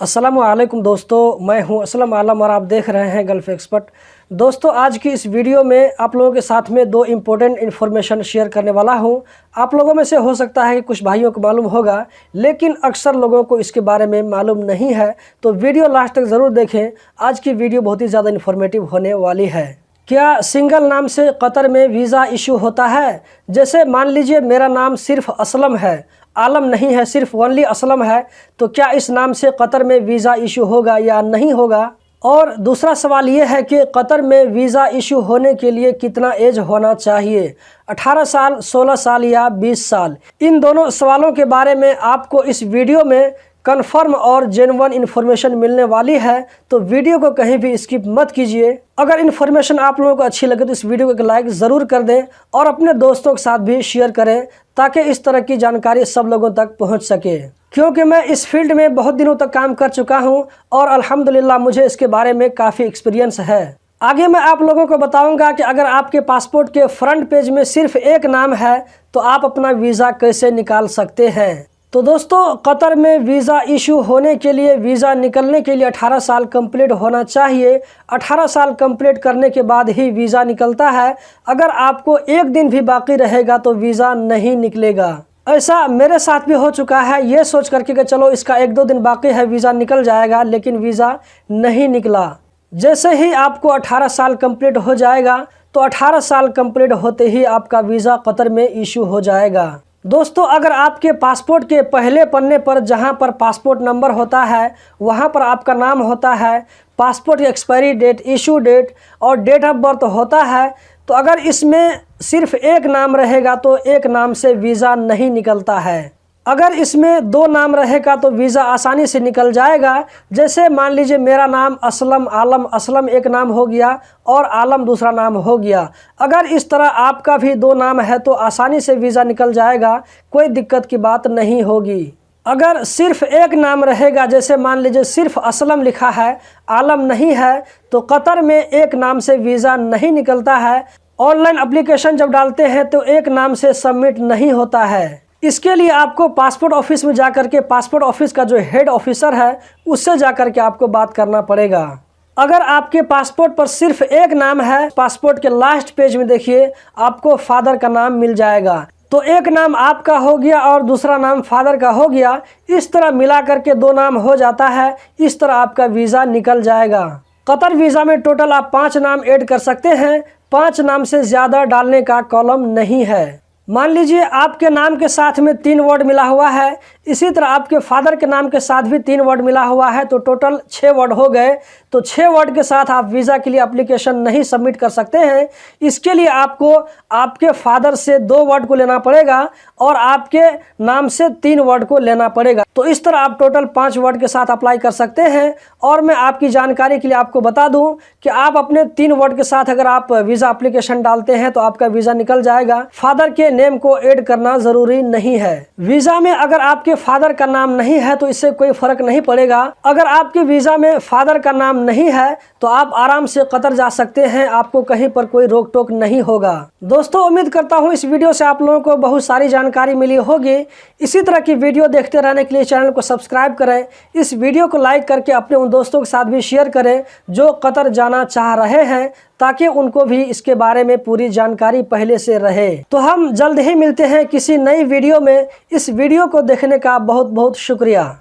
अस्सलामुअलैकुम दोस्तों, मैं हूं असलम आलम और आप देख रहे हैं गल्फ एक्सपर्ट। दोस्तों, आज की इस वीडियो में आप लोगों के साथ में दो इम्पोर्टेंट इन्फॉर्मेशन शेयर करने वाला हूं। आप लोगों में से हो सकता है कि कुछ भाइयों को मालूम होगा, लेकिन अक्सर लोगों को इसके बारे में मालूम नहीं है, तो वीडियो लास्ट तक ज़रूर देखें। आज की वीडियो बहुत ही ज़्यादा इन्फॉर्मेटिव होने वाली है। क्या सिंगल नाम से कतर में वीज़ा इशू होता है? जैसे मान लीजिए मेरा नाम सिर्फ असलम है, आलम नहीं है, सिर्फ ओनली असलम है, तो क्या इस नाम से कतर में वीज़ा इशू होगा या नहीं होगा? और दूसरा सवाल ये है कि कतर में वीज़ा इशू होने के लिए कितना एज होना चाहिए, 18 साल, 16 साल या 20 साल? इन दोनों सवालों के बारे में आपको इस वीडियो में कन्फर्म और जेन्युइन इन्फॉर्मेशन मिलने वाली है, तो वीडियो को कहीं भी स्किप मत कीजिए। अगर इन्फॉर्मेशन आप लोगों को अच्छी लगे तो इस वीडियो को एक लाइक ज़रूर कर दें और अपने दोस्तों के साथ भी शेयर करें, ताकि इस तरह की जानकारी सब लोगों तक पहुंच सके। क्योंकि मैं इस फील्ड में बहुत दिनों तक काम कर चुका हूं और अल्हम्दुलिल्लाह मुझे इसके बारे में काफ़ी एक्सपीरियंस है। आगे मैं आप लोगों को बताऊंगा कि अगर आपके पासपोर्ट के फ्रंट पेज में सिर्फ एक नाम है तो आप अपना वीज़ा कैसे निकाल सकते हैं। तो दोस्तों, कतर में वीज़ा इशू होने के लिए, वीज़ा निकलने के लिए 18 साल कंप्लीट होना चाहिए। 18 साल कंप्लीट करने के बाद ही वीज़ा निकलता है। अगर आपको एक दिन भी बाकी रहेगा तो वीज़ा नहीं निकलेगा। ऐसा मेरे साथ भी हो चुका है, ये सोच करके कि चलो इसका 1-2 दिन बाकी है, वीज़ा निकल जाएगा, लेकिन वीज़ा नहीं निकला। जैसे ही आपको 18 साल कंप्लीट हो जाएगा तो 18 साल कंप्लीट होते ही आपका वीज़ा कतर में इशू हो जाएगा। दोस्तों, अगर आपके पासपोर्ट के पहले पन्ने पर जहां पर पासपोर्ट नंबर होता है वहां पर आपका नाम होता है, पासपोर्ट की एक्सपायरी डेट, इशू डेट और डेट ऑफ बर्थ होता है, तो अगर इसमें सिर्फ एक नाम रहेगा तो एक नाम से वीज़ा नहीं निकलता है। अगर इसमें 2 नाम रहेगा तो वीज़ा आसानी से निकल जाएगा। जैसे मान लीजिए मेरा नाम असलम, आलम, असलम एक नाम हो गया और आलम दूसरा नाम हो गया। अगर इस तरह आपका भी 2 नाम है तो आसानी से वीज़ा निकल जाएगा, कोई दिक्कत की बात नहीं होगी। अगर सिर्फ एक नाम रहेगा, जैसे मान लीजिए सिर्फ असलम लिखा है, आलम नहीं है, तो कतर में एक नाम से वीज़ा नहीं निकलता है। ऑनलाइन एप्लीकेशन जब डालते हैं तो एक नाम से सबमिट नहीं होता है। इसके लिए आपको पासपोर्ट ऑफिस में जाकर के, पासपोर्ट ऑफिस का जो हेड ऑफिसर है उससे जाकर के आपको बात करना पड़ेगा। अगर आपके पासपोर्ट पर सिर्फ एक नाम है, पासपोर्ट के लास्ट पेज में देखिए आपको फादर का नाम मिल जाएगा, तो एक नाम आपका हो गया और दूसरा नाम फादर का हो गया। इस तरह मिला करके 2 नाम हो जाता है। इस तरह आपका वीज़ा निकल जाएगा। कतर वीज़ा में टोटल आप 5 नाम ऐड कर सकते हैं। 5 नाम से ज़्यादा डालने का कॉलम नहीं है। मान लीजिए आपके नाम के साथ में 3 वर्ड मिला हुआ है, इसी तरह आपके फादर के नाम के साथ भी 3 वर्ड मिला हुआ है, तो टोटल 6 वर्ड हो गए। तो 6 वर्ड के साथ आप वीज़ा के लिए एप्लीकेशन नहीं सबमिट कर सकते हैं। इसके लिए आपको आपके फादर से 2 वर्ड को लेना पड़ेगा और आपके नाम से 3 वर्ड को लेना पड़ेगा। तो इस तरह आप टोटल 5 वर्ड के साथ अप्लाई कर सकते हैं। और मैं आपकी जानकारी के लिए आपको बता दूं कि आप अपने 3 वर्ड के साथ अगर आप वीज़ा एप्लीकेशन डालते हैं तो आपका वीज़ा निकल जाएगा। फादर के नेम को ऐड करना ज़रूरी नहीं है। वीज़ा में अगर आपके फादर का नाम नहीं है तो इससे कोई फ़र्क नहीं पड़ेगा। अगर आपके वीज़ा में फादर का नाम नहीं है तो आप आराम से कतर जा सकते हैं, आपको कहीं पर कोई रोक टोक नहीं होगा। दोस्तों, उम्मीद करता हूँ इस वीडियो से आप लोगों को बहुत सारी जानकारी मिली होगी। इसी तरह की वीडियो देखते रहने के लिए चैनल को सब्सक्राइब करें। इस वीडियो को लाइक करके अपने उन दोस्तों के साथ भी शेयर करें जो कतर जाना चाह रहे हैं, ताकि उनको भी इसके बारे में पूरी जानकारी पहले से रहे। तो हम जल्द ही मिलते हैं किसी नई वीडियो में। इस वीडियो को देखने का बहुत बहुत शुक्रिया।